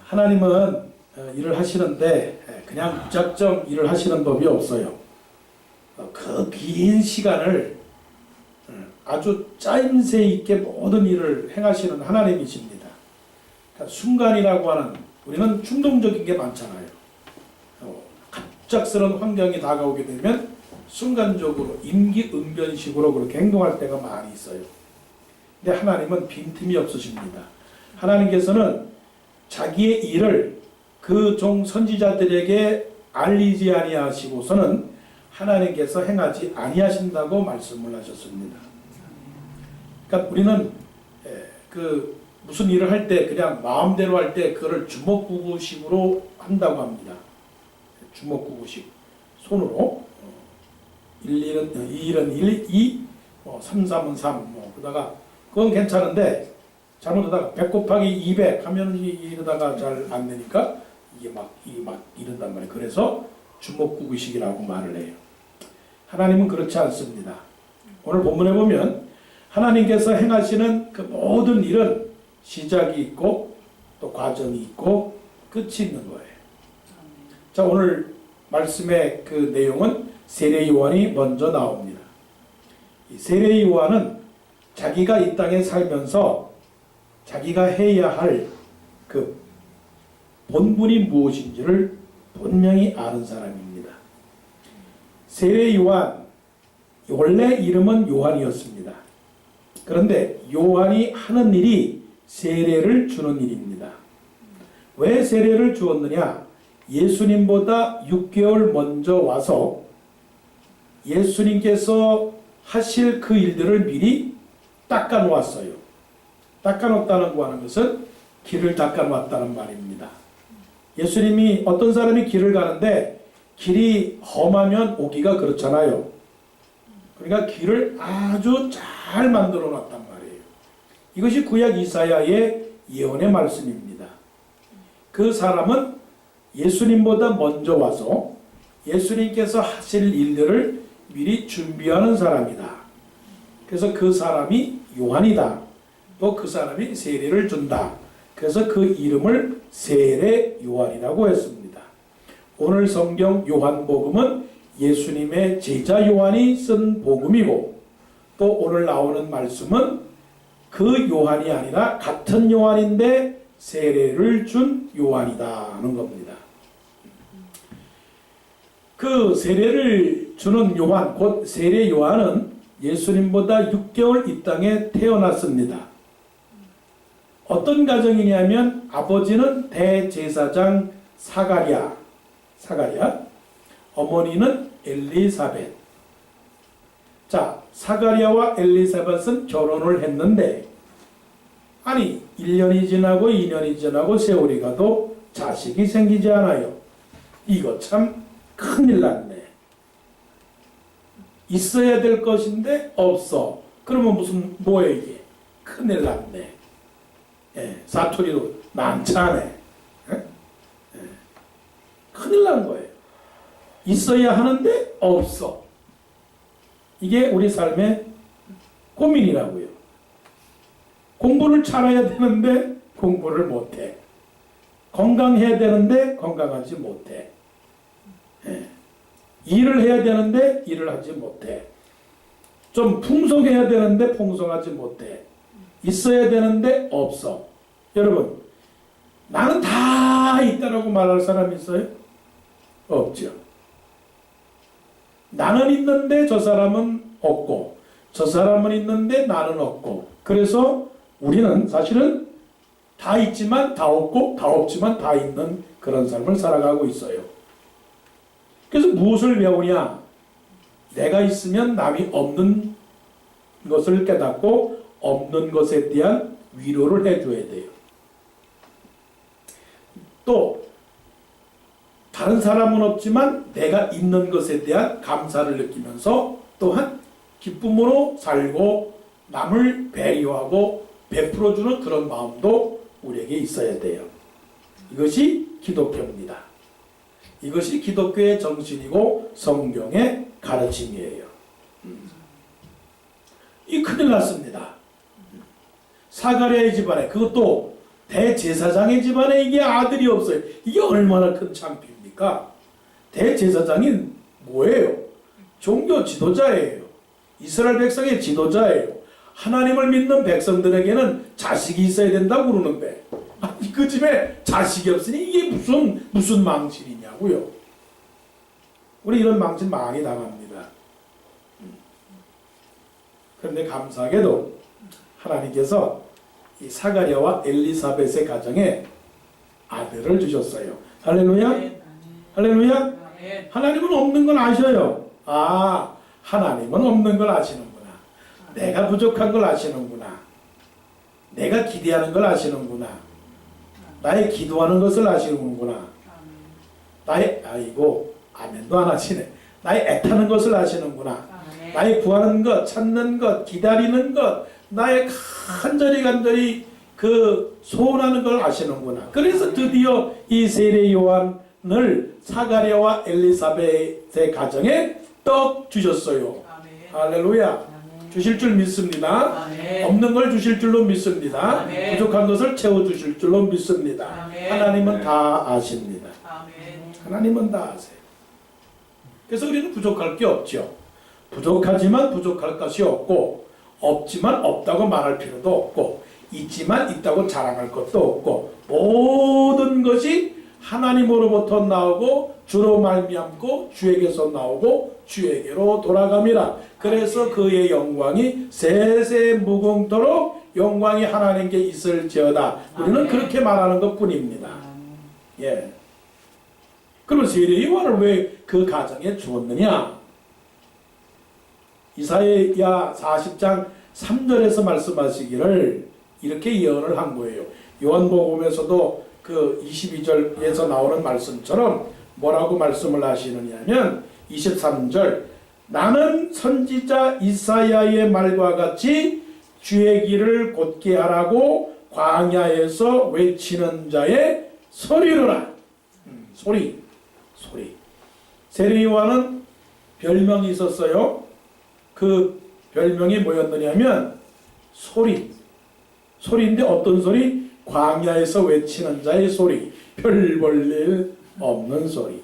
하나님은 일을 하시는데 그냥 무작정 일을 하시는 법이 없어요. 그 긴 시간을 아주 짜임새 있게 모든 일을 행하시는 하나님이십니다. 그러니까 순간이라고 하는, 우리는 충동적인 게 많잖아요. 갑작스러운 환경이 다가오게 되면 순간적으로 임기응변식으로 그렇게 행동할 때가 많이 있어요. 근데 하나님은 빈틈이 없으십니다. 하나님께서는 자기의 일을 그 종 선지자들에게 알리지 아니하시고서는 하나님께서 행하지 아니하신다고 말씀을 하셨습니다. 그러니까 우리는 무슨 일을 할 때 그냥 마음대로 할 때 그거를 주먹구구식으로 한다고 합니다. 주먹구구식. 손으로 1, 2는 1, 2, 3, 3은 3 그러다가 그건 괜찮은데 잘못하다가 100 곱하기 200 하면 이러다가 잘 안 되니까 이게 막 이런단 말이에요. 그래서 주먹구구식이라고 말을 해요. 하나님은 그렇지 않습니다. 오늘 본문에 보면 하나님께서 행하시는 그 모든 일은 시작이 있고 또 과정이 있고 끝이 있는 거예요. 자, 오늘 말씀의 그 내용은 세례 요한이 먼저 나옵니다. 이 세례 요한은 자기가 이 땅에 살면서 자기가 해야 할 그 본분이 무엇인지를 분명히 아는 사람입니다. 세례 요한, 원래 이름은 요한이었습니다. 그런데 요한이 하는 일이 세례를 주는 일입니다. 왜 세례를 주었느냐? 예수님보다 6개월 먼저 와서 예수님께서 하실 그 일들을 미리 닦아 놓았어요. 닦아 놓았다고 하는 것은 길을 닦아 놓았다는 말입니다. 예수님이 어떤 사람이 길을 가는데 길이 험하면 오기가 그렇잖아요. 그러니까 길을 아주 잘 만들어 놨단 말이에요. 이것이 구약 이사야의 예언의 말씀입니다. 그 사람은 예수님보다 먼저 와서 예수님께서 하실 일들을 미리 준비하는 사람이다. 그래서 그 사람이 요한이다. 또 그 사람이 세례를 준다. 그래서 그 이름을 세례 요한이라고 했습니다. 오늘 성경 요한복음은 예수님의 제자 요한이 쓴 복음이고, 또 오늘 나오는 말씀은 그 요한이 아니라 같은 요한인데 세례를 준 요한이다는 겁니다. 그 세례를 주는 요한, 곧 세례 요한은 예수님보다 6개월 이 땅에 태어났습니다. 어떤 가정이냐면 아버지는 대제사장 사가랴, 어머니는 엘리사벳. 자, 사가랴와 엘리사벳은 결혼을 했는데, 아니 1년이 지나고 2년이 지나고 세월이 가도 자식이 생기지 않아요. 이거 참 큰일 났네. 있어야 될 것인데 없어. 그러면 뭐예요 이게? 큰일 났네. 사투리도 난처하네. 큰일 난 거예요. 있어야 하는데 없어. 이게 우리 삶의 고민이라고요. 공부를 잘해야 되는데 공부를 못해. 건강해야 되는데 건강하지 못해. 일을 해야 되는데 일을 하지 못해. 좀 풍성해야 되는데 풍성하지 못해. 있어야 되는데 없어. 여러분, 나는 다 있다라고 말할 사람이 있어요? 없죠. 나는 있는데 저 사람은 없고, 저 사람은 있는데 나는 없고, 그래서 우리는 사실은 다 있지만 다 없고, 다 없지만 다 있는 그런 삶을 살아가고 있어요. 그래서 무엇을 배우냐? 내가 있으면 남이 없는 것을 깨닫고 없는 것에 대한 위로를 해줘야 돼요. 또 다른 사람은 없지만 내가 있는 것에 대한 감사를 느끼면서 또한 기쁨으로 살고 남을 배려하고 베풀어주는 그런 마음도 우리에게 있어야 돼요. 이것이 기독교입니다. 이것이 기독교의 정신이고 성경의 가르침이에요. 이 큰일 났습니다. 사가랴의 집안에, 그것도 대제사장의 집안에 이게 아들이 없어요. 이게 얼마나 큰 창피입니까? 대제사장이 뭐예요? 종교 지도자예요. 이스라엘 백성의 지도자예요. 하나님을 믿는 백성들에게는 자식이 있어야 된다고 그러는데, 아니 그 집에 자식이 없으니 이게 무슨 망신이냐고요. 우리 이런 망신 많이 당합니다. 그런데 감사하게도 하나님께서 이 사가랴와 엘리사벳의 가정에 아들을 주셨어요. 할렐루야. 할렐루야. 하나님은 없는 걸 아셔요. 아, 하나님은 없는 걸 아시는구나. 내가 부족한 걸 아시는구나. 내가 기대하는 걸 아시는구나. 나의 기도하는 것을 아시는구나. 나의, 아이고 아멘도 안 하시네. 나의 애타는 것을 아시는구나. 나의 구하는 것, 찾는 것, 기다리는 것, 나의 간절히 그 소원하는 걸 아시는구나. 그래서 드디어 이 세례 요한을 사가랴와 엘리사벳의 가정에 떡 주셨어요. 할렐루야. 주실 줄 믿습니다. 없는 걸 주실 줄로 믿습니다. 부족한 것을 채워주실 줄로 믿습니다. 하나님은 다 아십니다. 하나님은 다 아세요. 그래서 우리는 부족할 게 없죠. 부족하지만 부족할 것이 없고, 없지만 없다고 말할 필요도 없고, 있지만 있다고 자랑할 것도 없고, 모든 것이 하나님으로부터 나오고 주로 말미암고 주에게서 나오고 주에게로 돌아갑니다. 그래서 그의 영광이 세세 무궁토록 영광이 하나님께 있을지어다. 우리는 그렇게 말하는 것뿐입니다. 예. 그러면 세례 요한을 왜 그 가정에 주었느냐? 이사야 40장 3절에서 말씀하시기를 이렇게 예언을 한 거예요. 요한복음에서도 그 22절에서 나오는 말씀처럼 뭐라고 말씀을 하시느냐면 23절, 나는 선지자 이사야의 말과 같이 주의 길을 곧게 하라고 광야에서 외치는 자의 소리로라. 소리. 세례 요한은 별명이 있었어요. 그 별명이 뭐였느냐면 소리인데 어떤 소리? 광야에서 외치는 자의 소리. 별 볼 일 없는 소리.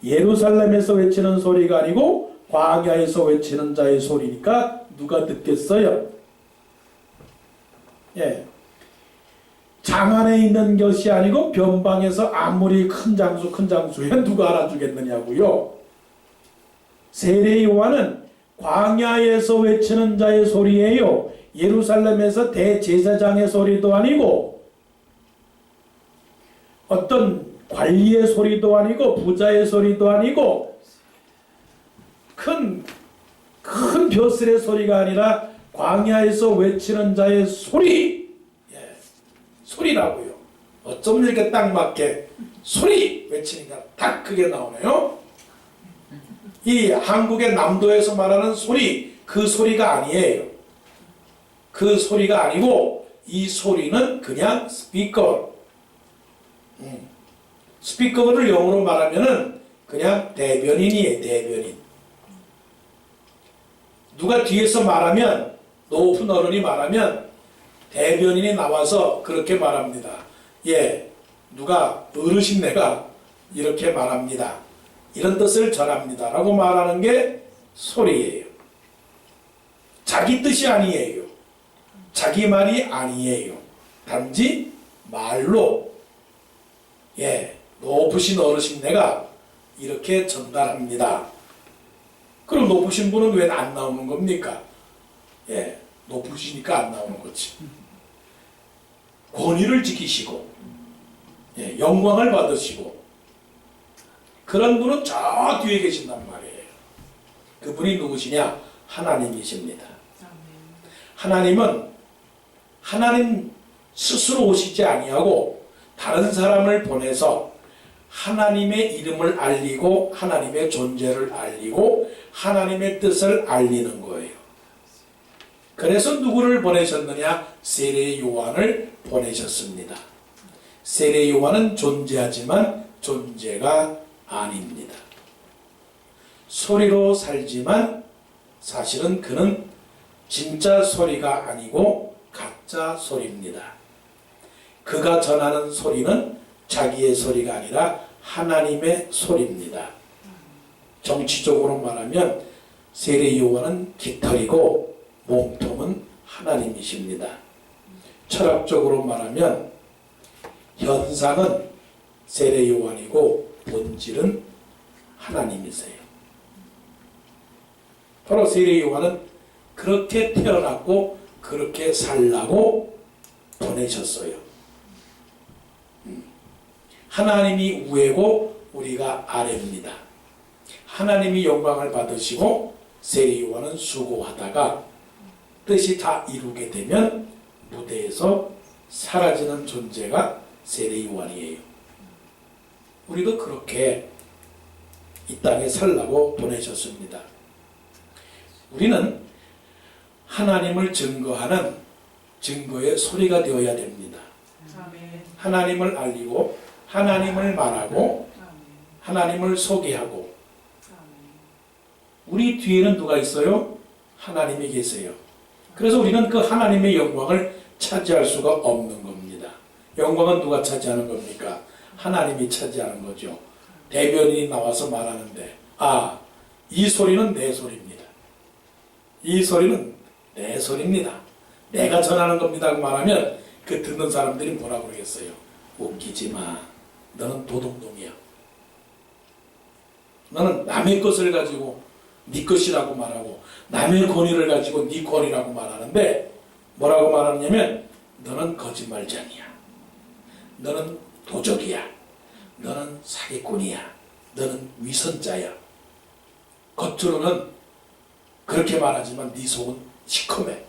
예루살렘에서 외치는 소리가 아니고 광야에서 외치는 자의 소리니까 누가 듣겠어요? 예. 장 안에 있는 것이 아니고 변방에서 아무리 큰 장수에 누가 알아주겠느냐고요. 세례 요한은 광야에서 외치는 자의 소리예요. 예루살렘에서 대제사장의 소리도 아니고 어떤 관리의 소리도 아니고 부자의 소리도 아니고 큰 벼슬의 소리가 아니라 광야에서 외치는 자의 소리. 소리라고요. 어쩜 이렇게 딱 맞게 소리 외치니까 딱 그게 나오네요. 이 한국의 남도에서 말하는 소리, 그 소리가 아니에요. 그 소리가 아니고 이 소리는 그냥 스피커. 스피커를 영어로 말하면은 그냥 대변인이에요. 대변인. 누가 뒤에서 말하면, 높은 어른이 말하면 대변인이 나와서 그렇게 말합니다. 예, 누가 어르신네가 이렇게 말합니다. 이런 뜻을 전합니다. 라고 말하는 게 소리예요. 자기 뜻이 아니에요. 자기 말이 아니에요. 단지 말로, 예, 높으신 어르신네가 이렇게 전달합니다. 그럼 높으신 분은 왜 안 나오는 겁니까? 예, 높으시니까 안 나오는 거지. 권위를 지키시고, 예, 영광을 받으시고, 그런 분은 저 뒤에 계신단 말이에요. 그분이 누구시냐? 하나님이십니다. 하나님은 하나님 스스로 오시지 아니하고 다른 사람을 보내서 하나님의 이름을 알리고 하나님의 존재를 알리고 하나님의 뜻을 알리는 거예요. 그래서 누구를 보내셨느냐? 세례 요한을 보내셨습니다. 세례 요한은 존재하지만 존재가 아닙니다. 소리로 살지만 사실은 그는 진짜 소리가 아니고 가짜 소리입니다. 그가 전하는 소리는 자기의 소리가 아니라 하나님의 소리입니다. 정치적으로 말하면 세례 요한은 깃털이고 몸통은 하나님이십니다. 철학적으로 말하면 현상은 세례 요한이고 본질은 하나님이세요. 바로 세례 요한은 그렇게 태어났고 그렇게 살라고 보내셨어요. 하나님이 위에고 우리가 아래입니다. 하나님이 영광을 받으시고 세례 요한은 수고하다가 뜻이 다 이루게 되면 무대에서 사라지는 존재가 세례 요한이에요. 우리도 그렇게 이 땅에 살라고 보내셨습니다. 우리는 하나님을 증거하는 증거의 소리가 되어야 됩니다. 하나님을 알리고 하나님을 말하고 하나님을 소개하고. 우리 뒤에는 누가 있어요? 하나님이 계세요. 그래서 우리는 그 하나님의 영광을 차지할 수가 없는 겁니다. 영광은 누가 차지하는 겁니까? 하나님이 차지하는 거죠. 대변인이 나와서 말하는데 이 소리는 내 소리입니다. 이 소리는 내 소리입니다. 내가 전하는 겁니다. 말하면 그 듣는 사람들이 뭐라고 그러겠어요? 웃기지 마. 너는 도둑놈이야. 너는 남의 것을 가지고 네 것이라고 말하고 남의 권위를 가지고 네 권위라고 말하는데 뭐라고 말하냐면 너는 거짓말쟁이야. 너는 도적이야. 너는 사기꾼이야. 너는 위선자야. 겉으로는 그렇게 말하지만 네 속은 시커매.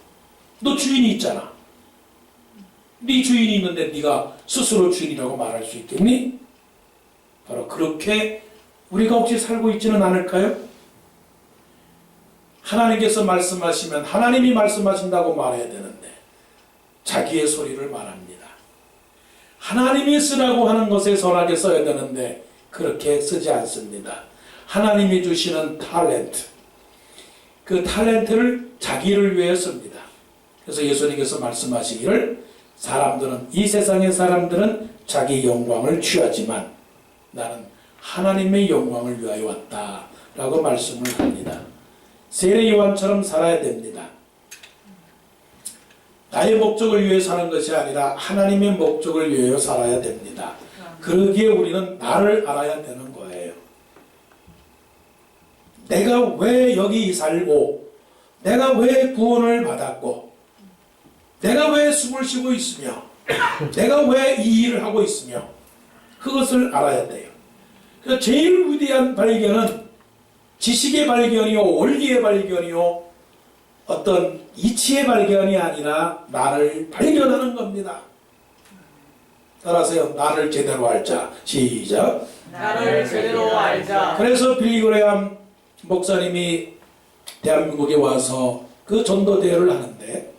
너 주인이 있잖아. 네 주인이 있는데 네가 스스로 주인이라고 말할 수 있겠니? 바로 그렇게 우리가 혹시 살고 있지는 않을까요? 하나님께서 말씀하시면 하나님이 말씀하신다고 말해야 되는데 자기의 소리를 말합니다. 하나님이 쓰라고 하는 것에 선하게 써야 되는데 그렇게 쓰지 않습니다. 하나님이 주시는 탤런트, 그 탤런트를 자기를 위해 씁니다. 그래서 예수님께서 말씀하시기를 이 세상의 사람들은 자기 영광을 취하지만 나는 하나님의 영광을 위하여 왔다 라고 말씀을 합니다. 세례 요한처럼 살아야 됩니다. 나의 목적을 위해 사는 것이 아니라 하나님의 목적을 위하여 살아야 됩니다. 그러기에 우리는 나를 알아야 되는 거예요. 내가 왜 여기 살고 내가 왜 구원을 받았고 내가 왜 숨을 쉬고 있으며 내가 왜 이 일을 하고 있으며 그것을 알아야 돼요. 그래서 제일 위대한 발견은 지식의 발견이요 원리의 발견이요 어떤 이치의 발견이 아니라 나를 발견하는 겁니다. 따라서요. 나를 제대로 알자. 시작. 나를 제대로 알자. 그래서 빌리 그레이엄 목사님이 대한민국에 와서 그 전도대회를 하는데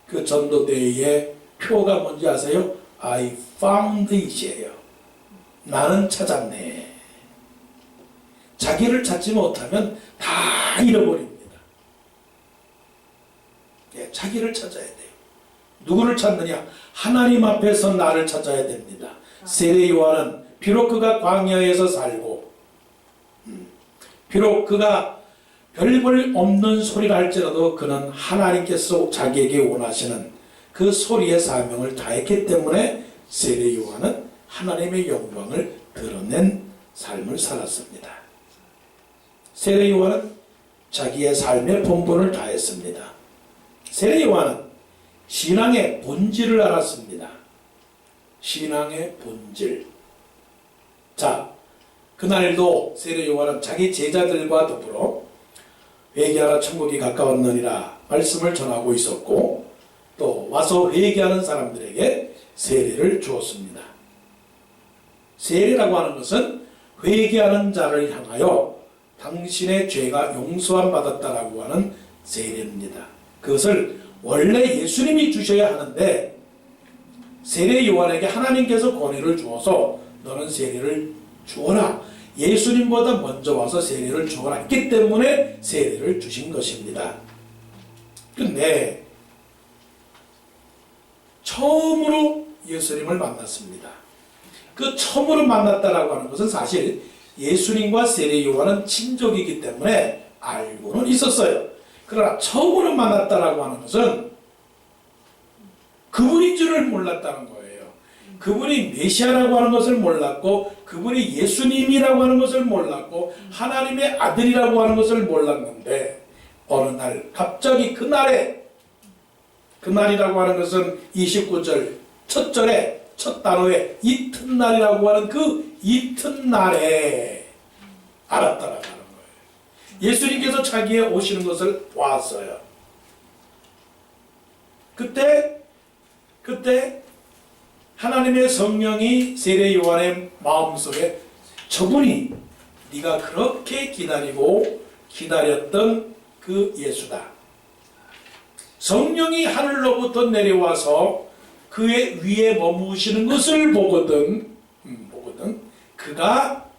그 전도대회의 표가 뭔지 아세요? I found it이에요. 나는 찾았네. 자기를 찾지 못하면 다 잃어버립니다. 자기를 찾아야 돼요. 누구를 찾느냐? 하나님 앞에서 나를 찾아야 됩니다. 세례 요한은 비록 그가 광야에서 살고 비록 그가 별볼 없는 소리를 할지라도 그는 하나님께서 자기에게 원하시는 그 소리의 사명을 다했기 때문에 세례 요한은 하나님의 영광을 드러낸 삶을 살았습니다. 세례 요한은 자기의 삶의 본분을 다했습니다. 세례 요한은 신앙의 본질을 알았습니다. 신앙의 본질. 자, 그날도 세례 요한은 자기 제자들과 더불어 회개하라 천국이 가까웠느니라 말씀을 전하고 있었고 또 와서 회개하는 사람들에게 세례를 주었습니다. 세례라고 하는 것은 회개하는 자를 향하여 당신의 죄가 용서함 받았다라고 하는 세례입니다. 그것을 원래 예수님이 주셔야 하는데 세례 요한에게 하나님께서 권위를 주어서 너는 세례를 주어라. 예수님보다 먼저 와서 세례를 주어라 했기 때문에 세례를 주신 것입니다. 근데 처음으로 예수님을 만났습니다. 그 처음으로 만났다라고 하는 것은 사실 예수님과 세례 요한은 친족이기 때문에 알고는 있었어요. 그러나 처음으로 만났다라고 하는 것은 그분인 줄을 몰랐다는 거예요. 그분이 메시아라고 하는 것을 몰랐고, 그분이 예수님이라고 하는 것을 몰랐고, 하나님의 아들이라고 하는 것을 몰랐는데, 어느 날 갑자기 그날이라고 하는 것은 29절 첫 절에 첫 단어에 이튿날이라고 하는 그 이튿날에 알았다라고 하는 거예요. 예수님께서 자기의 오시는 것을 보았어요. 그때 하나님의 성령이 세례 요한의 마음속에 저분이 네가 그렇게 기다렸던 그 예수다. 성령이 하늘로부터 내려와서 그의 위에 머무시는 것을 보거든 그가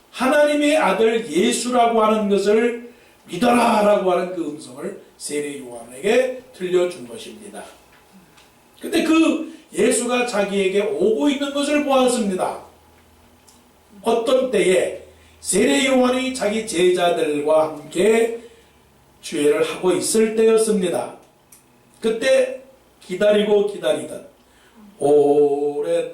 하나님의 아들 예수라고 하는 것을 믿어라라고 하는 그 음성을 세례 요한에게 들려준 것입니다. 근데 그 예수가 자기에게 오고 있는 것을 보았습니다. 어떤 때에 세례 요한이 자기 제자들과 함께 주례를 하고 있을 때였습니다. 그때 기다리던 오랫동안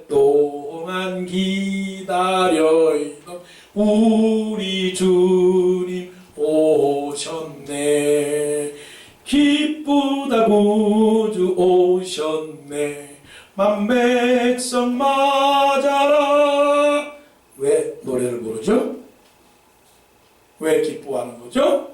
기다려있던 우리 주님 오셨네. 기쁘다 구주 오셨네. 만백성 맞아라. 왜 노래를 부르죠? 왜 기뻐하는 거죠?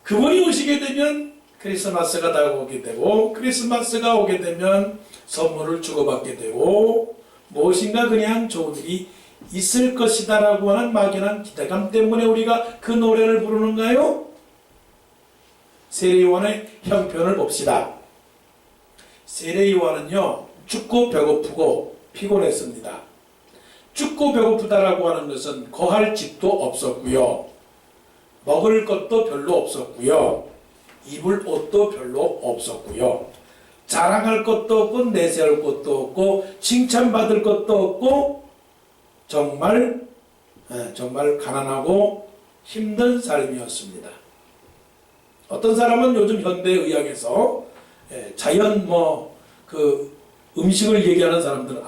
그분이 오시게 되면 크리스마스가 다가오게 되고, 크리스마스가 오게 되면 선물을 주고받게 되고, 무엇인가 그냥 좋은 일이 있을 것이다 라고 하는 막연한 기대감 때문에 우리가 그 노래를 부르는가요? 세례 요한의 형편을 봅시다. 세례 요한은요, 춥고 배고프고 피곤했습니다. 춥고 배고프다라고 하는 것은 거할 집도 없었고요, 먹을 것도 별로 없었고요, 입을 옷도 별로 없었고요, 자랑할 것도 없고 내세울 것도 없고 칭찬받을 것도 없고 정말 가난하고 힘든 삶이었습니다. 어떤 사람은 요즘 현대의학에서 자연 음식을 얘기하는 사람들은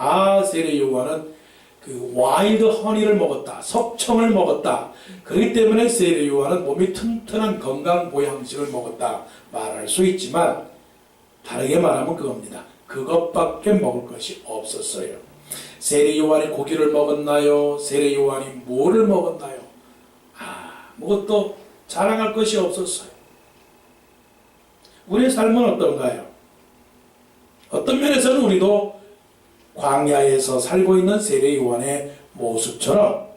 세례 요한은 그 와일드 허니를 먹었다, 석청을 먹었다, 그렇기 때문에 세례 요한은 몸이 튼튼한 건강 보양식을 먹었다 말할 수 있지만, 다르게 말하면 그겁니다. 그것밖에 먹을 것이 없었어요. 세례 요한이 고기를 먹었나요? 세례 요한이 뭐를 먹었나요? 아무것도 자랑할 것이 없었어요. 우리의 삶은 어떤가요? 어떤 면에서는 우리도 광야에서 살고 있는 세례 요한의 모습처럼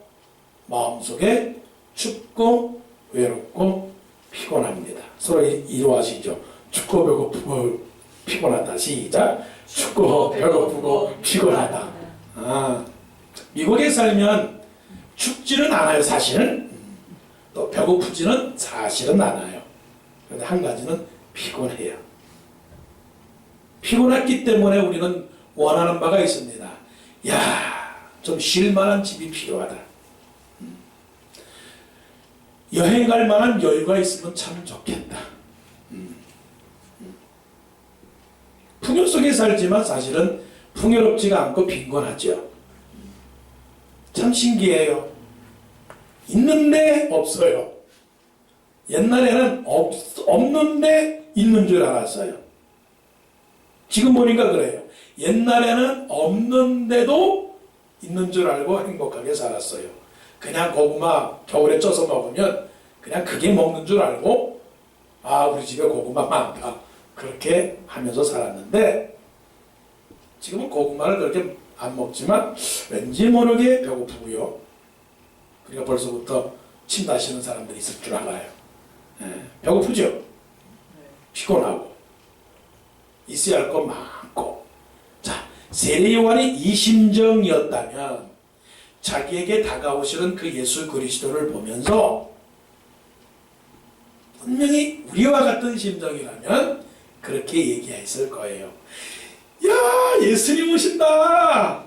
마음속에 춥고 외롭고 피곤합니다. 서로 이루어지죠. 춥고 배고프고 피곤하다. 시작. 춥고 배고프고 피곤하다. 미국에 살면 춥지는 않아요, 사실은. 또 배고프지는 사실은 않아요. 그런데 한 가지는 피곤해요. 피곤했기 때문에 우리는 원하는 바가 있습니다. 좀 쉴만한 집이 필요하다. 여행 갈 만한 여유가 있으면 참 좋겠다. 풍요 속에 살지만 사실은 풍요롭지가 않고 빈곤하죠. 참 신기해요. 있는데 없어요. 옛날에는 없는데 있는 줄 알았어요. 지금 보니까 그래요. 옛날에는 없는데도 있는 줄 알고 행복하게 살았어요. 그냥 고구마 겨울에 쪄서 먹으면 그냥 그게 먹는 줄 알고 우리 집에 고구마 많다 그렇게 하면서 살았는데, 지금은 고구마를 그렇게 안 먹지만 왠지 모르게 배고프고요. 그러니까 벌써부터 침 다시는 사람들이 있을 줄 알아요. 배고프죠? 피곤하고 있어야 할 거 많고. 세례 요한이 이 심정이었다면 자기에게 다가오시는 그 예수 그리스도를 보면서 분명히 우리와 같은 심정이라면 그렇게 얘기했을 거예요. 야, 예수님 오신다.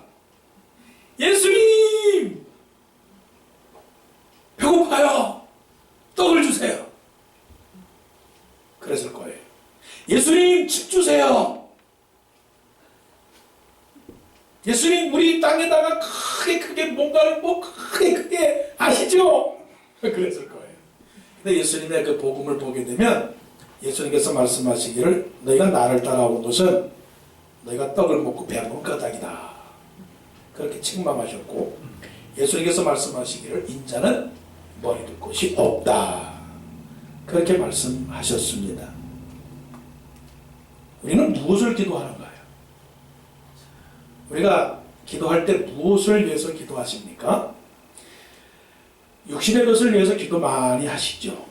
예수님 배고파요. 떡을 주세요. 그랬을 거예요. 예수님 집 주세요. 예수님 우리 땅에다가 크게 뭔가를 크게 아시죠? 그랬을 거예요. 근데 예수님의 그 복음을 보게 되면 예수님께서 말씀하시기를 너희가 나를 따라온 것은 너희가 떡을 먹고 배부른 까닭이다. 그렇게 책망하셨고 예수님께서 말씀하시기를 인자는 머리 둘 곳이 없다. 그렇게 말씀하셨습니다. 우리는 무엇을 기도하는가요? 우리가 기도할 때 무엇을 위해서 기도하십니까? 육신의 것을 위해서 기도 많이 하시죠.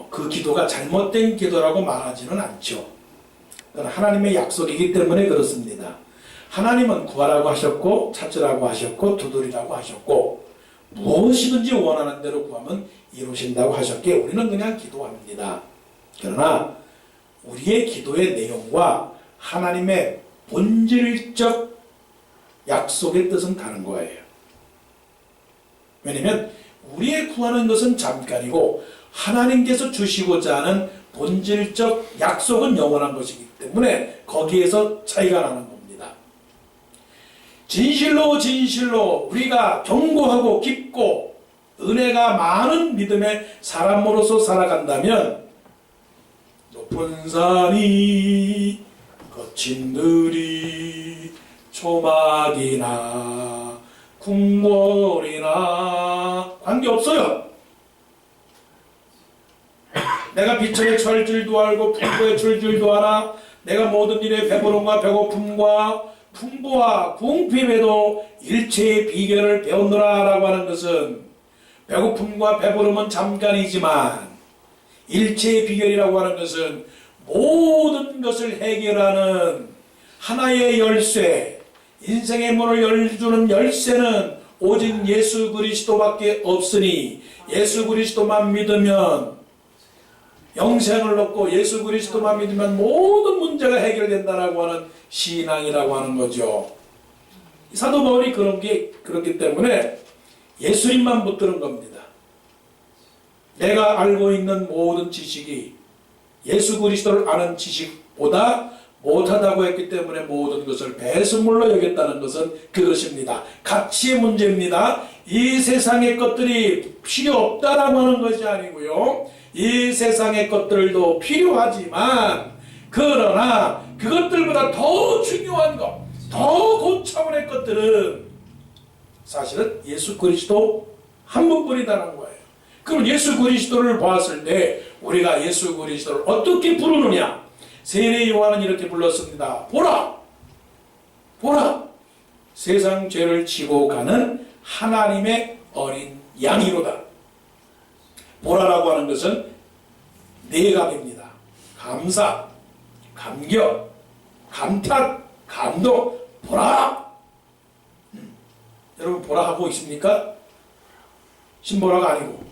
그 기도가 잘못된 기도라고 말하지는 않죠. 그건 하나님의 약속이기 때문에 그렇습니다. 하나님은 구하라고 하셨고 찾으라고 하셨고 두드리라고 하셨고 무엇이든지 원하는 대로 구하면 이루신다고 하셨기에 우리는 그냥 기도합니다. 그러나 우리의 기도의 내용과 하나님의 본질적 약속의 뜻은 다른 거예요. 왜냐하면 우리의 구하는 것은 잠깐이고 하나님께서 주시고자 하는 본질적 약속은 영원한 것이기 때문에 거기에서 차이가 나는 겁니다. 진실로 우리가 견고하고 깊고 은혜가 많은 믿음의 사람으로서 살아간다면 높은 산이 거친 들이 초막이나 궁궐이나 관계없어요. 내가 비천에 처할 줄도 알고 풍부에 줄 줄도 알아. 내가 모든 일에 배부름과 배고픔과 풍부와 궁핍에도 일체의 비결을 배웠노라 라고 하는 것은 배고픔과 배부름은 잠깐이지만 일체의 비결이라고 하는 것은 모든 것을 해결하는 하나의 열쇠, 인생의 문을 열어주는 열쇠는 오직 예수 그리스도밖에 없으니 예수 그리스도만 믿으면 영생을 얻고 예수 그리스도만 믿으면 모든 문제가 해결된다라고 하는 신앙이라고 하는 거죠. 사도 바울이 그렇기 때문에 예수님만 붙드는 겁니다. 내가 알고 있는 모든 지식이 예수 그리스도를 아는 지식보다 못하다고 했기 때문에 모든 것을 배설물로 여겼다는 것은 그것입니다. 가치의 문제입니다. 이 세상의 것들이 필요 없다라고 하는 것이 아니고요. 이 세상의 것들도 필요하지만 그러나 그것들보다 더 중요한 것, 더 고차원의 것들은 사실은 예수 그리스도 한 분뿐이다라는 거예요. 그럼 예수 그리스도를 보았을 때 우리가 예수 그리스도를 어떻게 부르느냐? 세례 요한은 이렇게 불렀습니다. 보라! 보라! 세상 죄를 지고 가는 하나님의 어린 양이로다. 보라라고 하는 것은 내감입니다. 감사, 감격, 감탄, 감동, 보라! 여러분 보라 하고 있습니까? 신보라가 아니고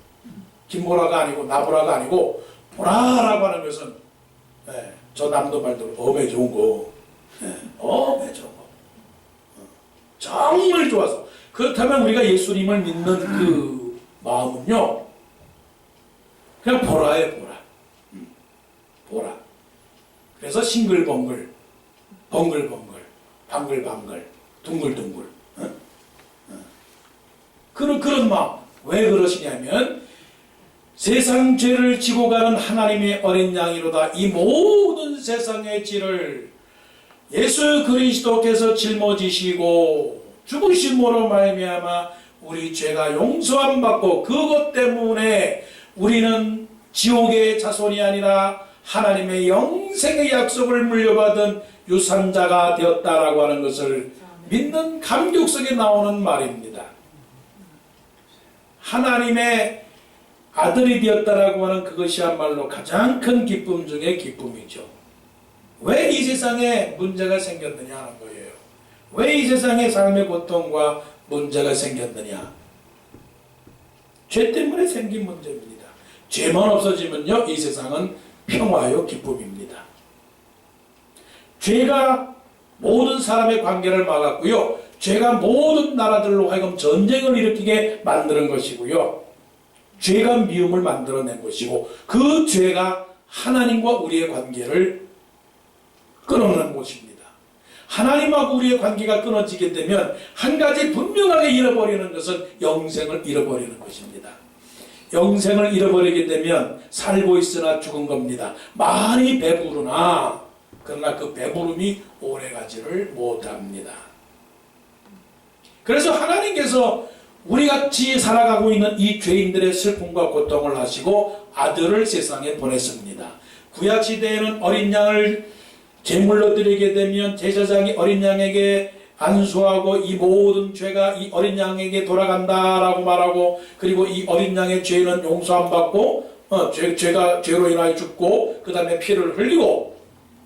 김보라가 아니고 나보라가 아니고 보라라고 하는 것은 저 남도 말대로 엄에 좋은 거, 엄에 좋은 거, 정말 좋아서. 그렇다면 우리가 예수님을 믿는 그 마음은요, 그냥 보라예요, 보라. 보라. 그래서 싱글벙글, 벙글벙글, 방글방글, 둥글둥글. 그런 마음. 왜 그러시냐면 세상 죄를 지고 가는 하나님의 어린 양이로다. 이 모든 세상의 죄를 예수 그리스도께서 짊어지시고 죽으심으로 말미암아 우리 죄가 용서함 받고 그것 때문에 우리는 지옥의 자손이 아니라 하나님의 영생의 약속을 물려받은 유산자가 되었다라고 하는 것을 믿는 감격 속에 나오는 말입니다. 하나님의 아들이 되었다라고 하는 그것이야말로 가장 큰 기쁨 중에 기쁨이죠. 왜 이 세상에 문제가 생겼느냐 하는 거예요. 왜 이 세상에 삶의 고통과 문제가 생겼느냐. 죄 때문에 생긴 문제입니다. 죄만 없어지면요 이 세상은 평화요 기쁨입니다. 죄가 모든 사람의 관계를 막았고요. 죄가 모든 나라들로 하여금 전쟁을 일으키게 만드는 것이고요. 죄가 미움을 만들어낸 것이고 그 죄가 하나님과 우리의 관계를 끊어내는 것입니다. 하나님하고 우리의 관계가 끊어지게 되면 한 가지 분명하게 잃어버리는 것은 영생을 잃어버리는 것입니다. 영생을 잃어버리게 되면 살고 있으나 죽은 겁니다. 많이 배부르나 그러나 그 배부름이 오래가지를 못합니다. 그래서 하나님께서 우리같이 살아가고 있는 이 죄인들의 슬픔과 고통을 하시고 아들을 세상에 보냈습니다. 구약시대에는 어린 양을 제물로 드리게 되면 제사장이 어린 양에게 안수하고 이 모든 죄가 이 어린 양에게 돌아간다라고 말하고 그리고 이 어린 양의 죄는 용서 안 받고 죄가 죄로 인하여 죽고 그 다음에 피를 흘리고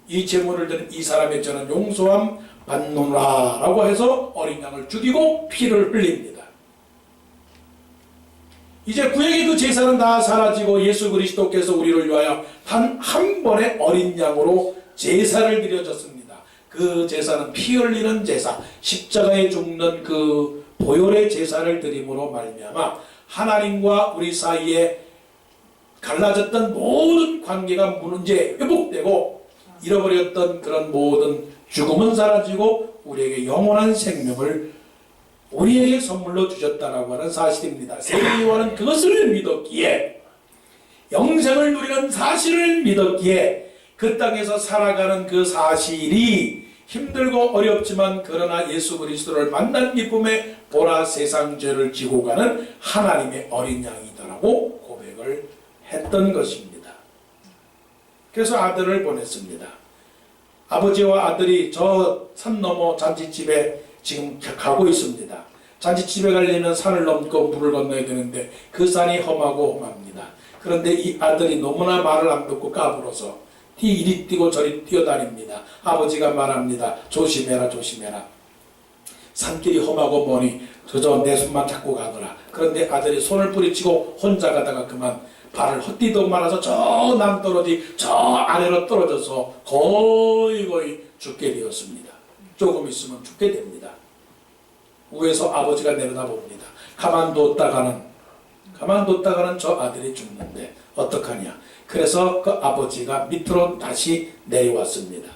이 제물을 드는 이 사람의 죄는 용서함 받노라 라고 해서 어린 양을 죽이고 피를 흘립니다. 이제 구약의 그 제사는 다 사라지고 예수 그리스도께서 우리를 위하여 단 한 번의 어린 양으로 제사를 드려졌습니다. 그 제사는 피 흘리는 제사, 십자가에 죽는 그 보혈의 제사를 드림으로 말미암아 하나님과 우리 사이에 갈라졌던 모든 관계가 문제 회복되고 잃어버렸던 그런 모든 죽음은 사라지고 우리에게 영원한 생명을 우리에게 선물로 주셨다라고 하는 사실입니다. 세례요한은 그것을 믿었기에 영생을 누리는 사실을 믿었기에 그 땅에서 살아가는 그 사실이 힘들고 어렵지만 그러나 예수 그리스도를 만난 기쁨에 보라 세상 죄를 지고 가는 하나님의 어린 양이더라고 고백을 했던 것입니다. 그래서 아들을 보냈습니다. 아버지와 아들이 저 산 너머 잔치집에 지금 가고 있습니다. 잔치집에 가려면 산을 넘고 물을 건너야 되는데 그 산이 험하고 험합니다. 그런데 이 아들이 너무나 말을 안 듣고 까불어서 이리 뛰고 저리 뛰어다닙니다. 아버지가 말합니다. 조심해라 조심해라. 산길이 험하고 머니 그저 내 손만 잡고 가거라. 그런데 아들이 손을 뿌리치고 혼자 가다가 그만 발을 헛디도 말아서 저 남떨어지 저 아래로 떨어져서 거의 죽게 되었습니다. 조금 있으면 죽게 됩니다. 위에서 아버지가 내려다봅니다. 가만뒀다가는 저 아들이 죽는데 어떡하냐. 그래서 그 아버지가 밑으로 다시 내려왔습니다.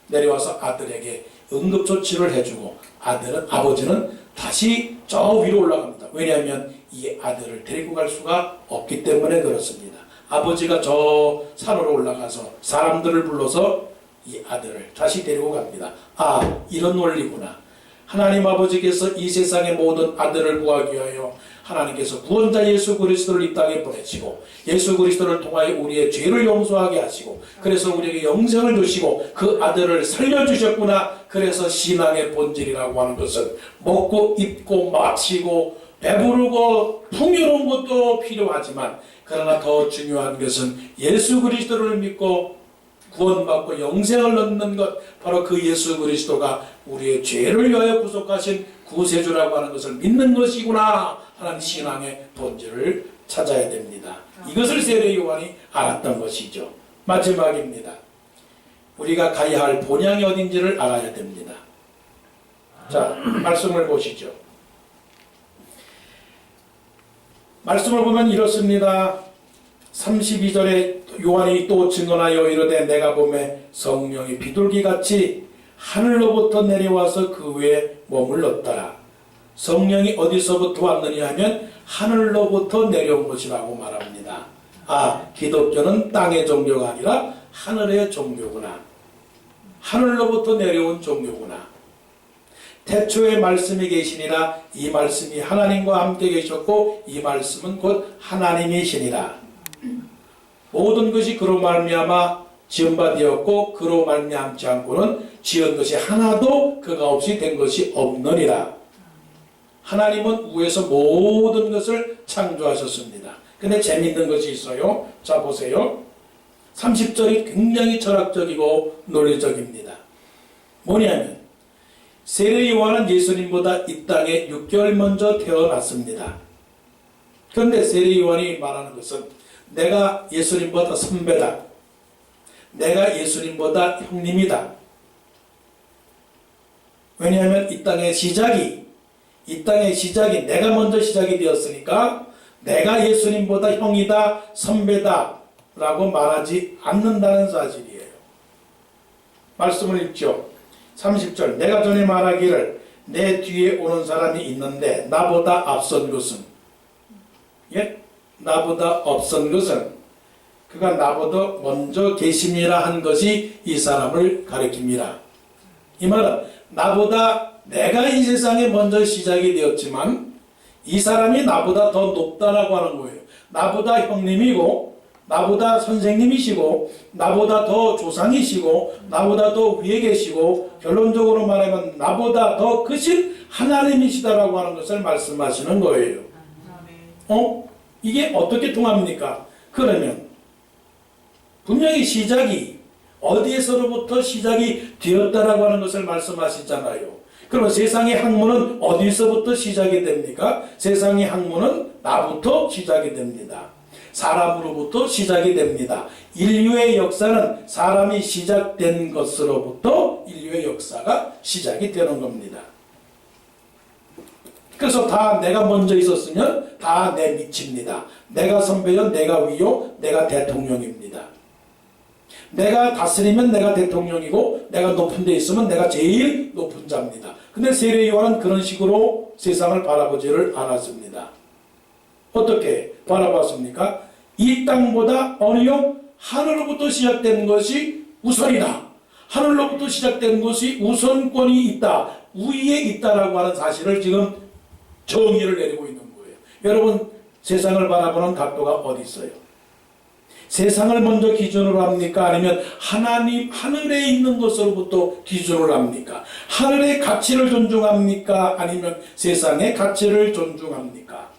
내려와서 아들에게 응급조치를 해주고 아버지는 다시 저 위로 올라갑니다. 왜냐하면 이 아들을 데리고 갈 수가 없기 때문에 그렇습니다. 아버지가 저 산으로 올라가서 사람들을 불러서 이 아들을 다시 데리고 갑니다. 아, 이런 원리구나. 하나님 아버지께서 이 세상의 모든 아들을 구하기 위하여 하나님께서 구원자 예수 그리스도를 이 땅에 보내시고 예수 그리스도를 통하여 우리의 죄를 용서하게 하시고 그래서 우리에게 영생을 주시고 그 아들을 살려주셨구나. 그래서 신앙의 본질이라고 하는 것은 먹고 입고 마시고 배부르고 풍요로운 것도 필요하지만 그러나 더 중요한 것은 예수 그리스도를 믿고 구원받고 영생을 얻는 것 바로 그 예수 그리스도가 우리의 죄를 위하여 구속하신 구세주라고 하는 것을 믿는 것이구나 하는 신앙의 본질을 찾아야 됩니다. 이것을 세례 요한이 알았던 것이죠. 마지막입니다. 우리가 가야 할 본향이 어딘지를 알아야 됩니다. 자, 말씀을 보시죠. 말씀을 보면 이렇습니다. 32절에 요한이 또 증언하여 이르되 내가 보매 성령이 비둘기같이 하늘로부터 내려와서 그 위에 머물렀더라. 성령이 어디서부터 왔느냐 하면 하늘로부터 내려온 것이라고 말합니다. 아, 기독교는 땅의 종교가 아니라 하늘의 종교구나. 하늘로부터 내려온 종교구나. 태초에 말씀이 계시니라. 이 말씀이 하나님과 함께 계셨고 이 말씀은 곧 하나님이시니라. 모든 것이 그로 말미암아 지은 바 되었고 그로 말미암지 않고는 지은 것이 하나도 그가 없이 된 것이 없느니라. 하나님은 위에서 모든 것을 창조하셨습니다. 근데 재미있는 것이 있어요. 자, 보세요. 30절이 굉장히 철학적이고 논리적입니다. 뭐냐면 세례 요한은 예수님보다 이 땅에 6개월 먼저 태어났습니다. 그런데 세례 요한이 말하는 것은 내가 예수님보다 선배다. 내가 예수님보다 형님이다. 왜냐하면 이 땅의 시작이 내가 먼저 시작이 되었으니까 내가 예수님보다 형이다, 선배다 라고 말하지 않는다는 사실이에요. 말씀을 읽죠. 30절 내가 전에 말하기를 내 뒤에 오는 사람이 있는데 나보다 앞선 것은 나보다 앞선 것은 그가 나보다 먼저 계심이라 한 것이 이 사람을 가리킵니다. 이 말은 나보다 내가 이 세상에 먼저 시작이 되었지만 이 사람이 나보다 더 높다라고 하는 거예요. 나보다 형님이고 나보다 선생님이시고 나보다 더 조상이시고 나보다 더 위에 계시고 결론적으로 말하면 나보다 더 크신 하나님이시다라고 하는 것을 말씀하시는 거예요. 이게 어떻게 통합니까? 그러면 분명히 시작이 어디에서로부터 시작이 되었다라고 하는 것을 말씀하시잖아요. 그러면 세상의 학문은 어디서부터 시작이 됩니까? 세상의 학문은 나부터 시작이 됩니다. 사람으로부터 시작이 됩니다. 인류의 역사는 사람이 시작된 것으로부터 인류의 역사가 시작이 되는 겁니다. 그래서 다 내가 먼저 있었으면 다 내 밑입니다. 내가 선배요, 내가 위요, 내가 대통령입니다. 내가 다스리면 내가 대통령이고 내가 높은 데 있으면 내가 제일 높은 자입니다. 근데 세례 요한은 그런 식으로 세상을 바라보지를 않았습니다. 어떻게 바라봤습니까? 이 땅보다 어느요? 하늘로부터 시작된 것이 우선이다. 하늘로부터 시작된 것이 우선권이 있다. 우위에 있다라고 하는 사실을 지금 정의를 내리고 있는 거예요. 여러분 세상을 바라보는 각도가 어디 있어요? 세상을 먼저 기준으로 합니까? 아니면 하나님 하늘에 있는 것으로부터 기준으로 합니까? 하늘의 가치를 존중합니까? 아니면 세상의 가치를 존중합니까?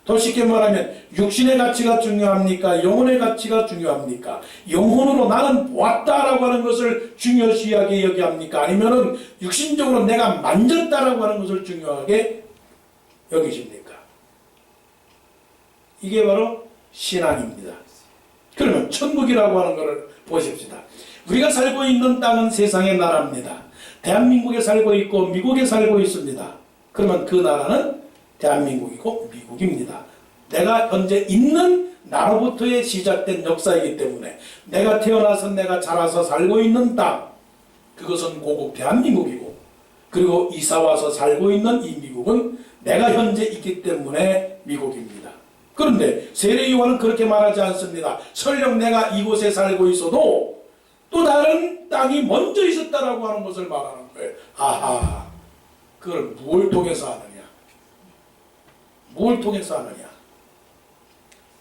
더 쉽게 말하면 육신의 가치가 중요합니까? 영혼의 가치가 중요합니까? 영혼으로 나는 보았다라고 하는 것을 중요시하게 여기합니까? 아니면은 육신적으로 내가 만졌다라고 하는 것을 중요하게 여기십니까? 이게 바로 신앙입니다. 그러면 천국이라고 하는 것을 보십시다. 우리가 살고 있는 땅은 세상의 나라입니다. 대한민국에 살고 있고 미국에 살고 있습니다. 그러면 그 나라는 대한민국이고 미국입니다. 내가 현재 있는 나로부터의 시작된 역사이기 때문에 내가 태어나서 내가 자라서 살고 있는 땅, 그것은 고국 대한민국이고, 그리고 이사와서 살고 있는 이 미국은 내가 현재 있기 때문에 미국입니다. 그런데 세례 요한은 그렇게 말하지 않습니다. 설령 내가 이곳에 살고 있어도 또 다른 땅이 먼저 있었다라고 하는 것을 말하는 거예요. 아하, 그걸 무엇을 통해서 하느냐? 뭘 통해서 하느냐?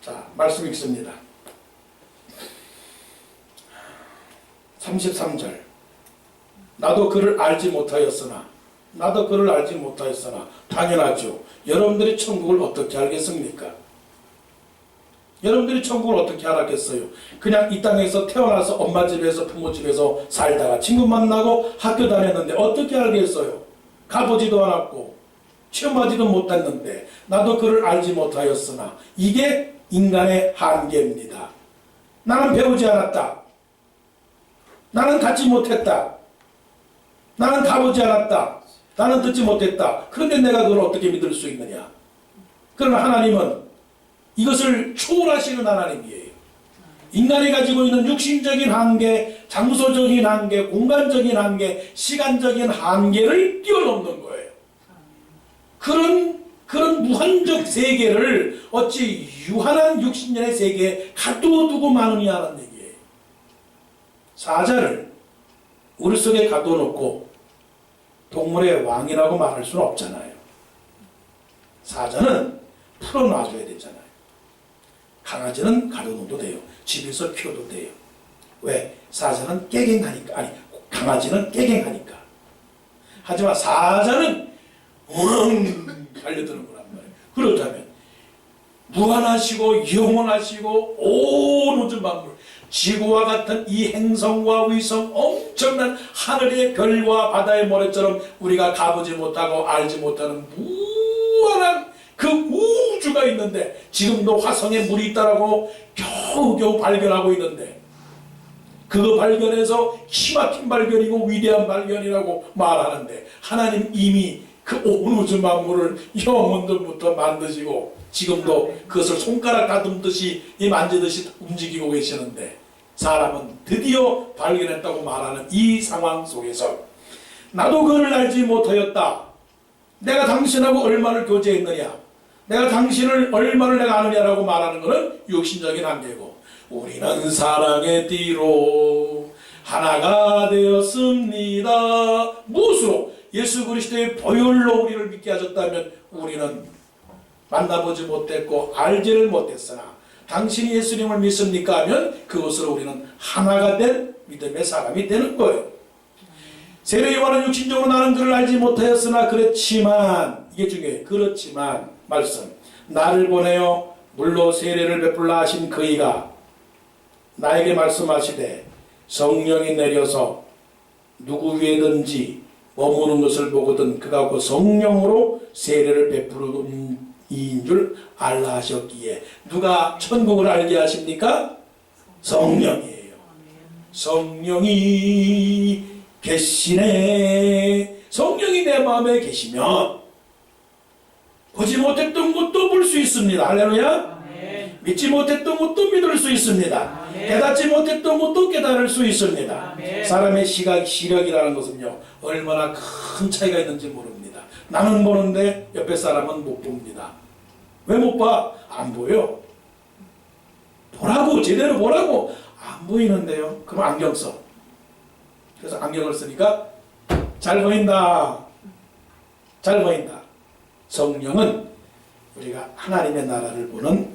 자, 말씀 읽습니다. 33절 나도 그를 알지 못하였으나 당연하죠. 여러분들이 천국을 어떻게 알겠습니까? 여러분들이 천국을 어떻게 알았겠어요? 그냥 이 땅에서 태어나서 엄마 집에서 부모 집에서 살다가 친구 만나고 학교 다녔는데 어떻게 알겠어요? 가보지도 않았고 체험하지도 못했는데 나도 그를 알지 못하였으나 이게 인간의 한계입니다. 나는 배우지 않았다. 나는 갖지 못했다. 나는 가보지 않았다. 나는 듣지 못했다. 그런데 내가 그걸 어떻게 믿을 수 있느냐? 그러나 하나님은 이것을 초월하시는 하나님이에요. 인간이 가지고 있는 육신적인 한계, 장소적인 한계, 공간적인 한계, 시간적인 한계를 뛰어넘는 거예요. 그런 무한적 세계를 어찌 유한한 육신연의 세계에 가둬두고 마느냐 하는 얘기예요. 사자를 우리 속에 가둬놓고 동물의 왕이라고 말할 수는 없잖아요. 사자는 풀어놔줘야 되잖아요. 강아지는 가둬놓어도 돼요. 집에서 키워도 돼요. 왜? 사자는 깨갱하니까. 아니, 강아지는 깨갱하니까. 하지만 사자는 달려드는 거란 말이에요. 그렇다면 무한하시고 영원하시고 온 우주 만물, 지구와 같은 이 행성과 위성, 엄청난 하늘의 별과 바다의 모래처럼 우리가 가보지 못하고 알지 못하는 무한한 그 우주가 있는데 지금도 화성에 물이 있다라고 겨우겨우 발견하고 있는데 그거 발견해서 기막힌 발견이고 위대한 발견이라고 말하는데 하나님 이미 그 온 우주 만물을 영원전부터 만드시고 지금도 그것을 손가락 다듬듯이 만지듯이 움직이고 계시는데 사람은 드디어 발견했다고 말하는 이 상황 속에서 나도 그를 알지 못하였다. 내가 당신하고 얼마를 교제했느냐, 내가 당신을 얼마를 내가 아느냐라고 말하는 것은 육신적인 한계고, 우리는 사랑의 띠로 하나가 되었습니다. 무엇으로? 예수 그리스도의 보혈로 우리를 믿게 하셨다면 우리는 만나보지 못했고 알지를 못했으나 당신이 예수님을 믿습니까 하면 그것으로 우리는 하나가 된 믿음의 사람이 되는 거예요. 세례 요한은 육신적으로 나는 그를 알지 못하였으나 그렇지만, 이게 중요해요. 그렇지만 말씀, 나를 보내어 물로 세례를 베풀라 하신 그이가 나에게 말씀하시되 성령이 내려서 누구 위에든지 머무는 것을 보거든 그가 그 성령으로 세례를 베푸는 이인 줄 알라 하셨기에, 누가 천국을 알게 하십니까? 성령이에요. 성령이 계시네. 성령이 내 마음에 계시면 보지 못했던 것도 볼 수 있습니다. 할렐루야. 아멘. 믿지 못했던 것도 믿을 수 있습니다. 아멘. 깨닫지 못했던 것도 깨달을 수 있습니다. 아멘. 사람의 시력이라는 것은요, 얼마나 큰 차이가 있는지 모릅니다. 나는 보는데 옆에 사람은 못 봅니다. 왜 못 봐? 안 보여. 보라고, 제대로 보라고. 안 보이는데요. 그럼 안경 써. 그래서 안경을 쓰니까 잘 보인다. 잘 보인다. 성령은 우리가 하나님의 나라를 보는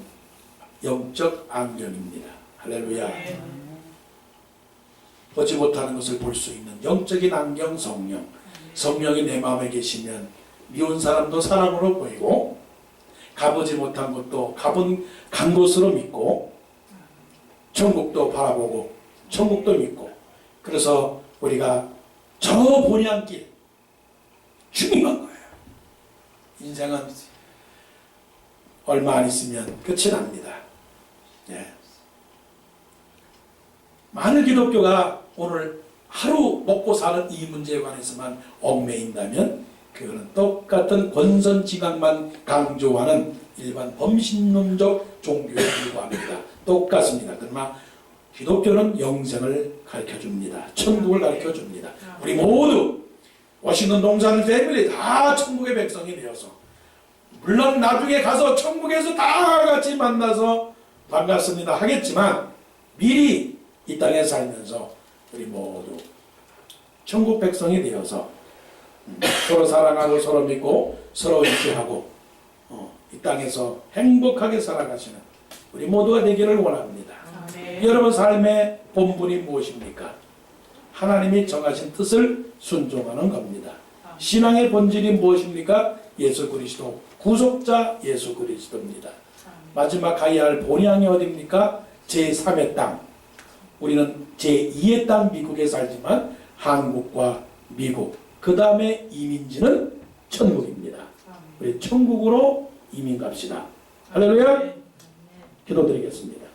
영적 안경입니다. 할렐루야. 보지 못하는 것을 볼 수 있는 영적인 안경 성령. 성령이 내 마음에 계시면 미운 사람도 사랑으로 보이고, 가보지 못한 것도 간 곳으로 믿고, 천국도 바라보고 천국도 믿고, 그래서 우리가 저 본향길 중요한 거예요. 인생은 얼마 안 있으면 끝이 납니다. 예. 많은 기독교가 오늘 하루 먹고 사는 이 문제에 관해서만 얽매인다면 그거는 똑같은 권선징악만 강조하는 일반 범신론적 종교에 불과합니다. 똑같습니다. 그러나 기독교는 영생을 가르쳐줍니다. 천국을 가르쳐줍니다. 우리 모두 워싱턴 동산 패밀리 다 천국의 백성이 되어서, 물론 나중에 가서 천국에서 다 같이 만나서 반갑습니다 하겠지만, 미리 이 땅에 살면서 우리 모두 천국 백성이 되어서 서로 사랑하고 서로 믿고 서로 의지하고 이 땅에서 행복하게 살아가시는 우리 모두가 되기를 원합니다. 아멘. 여러분 삶의 본분이 무엇입니까? 하나님이 정하신 뜻을 순종하는 겁니다. 신앙의 본질이 무엇입니까? 예수 그리스도, 구속자 예수 그리스도입니다. 마지막 가야 할 본향이 어디입니까? 제3의 땅. 우리는 제2의 땅 미국에 살지만 한국과 미국, 그 다음에 이민지는 천국입니다. 우리 천국으로 이민 갑시다. 할렐루야. 기도드리겠습니다.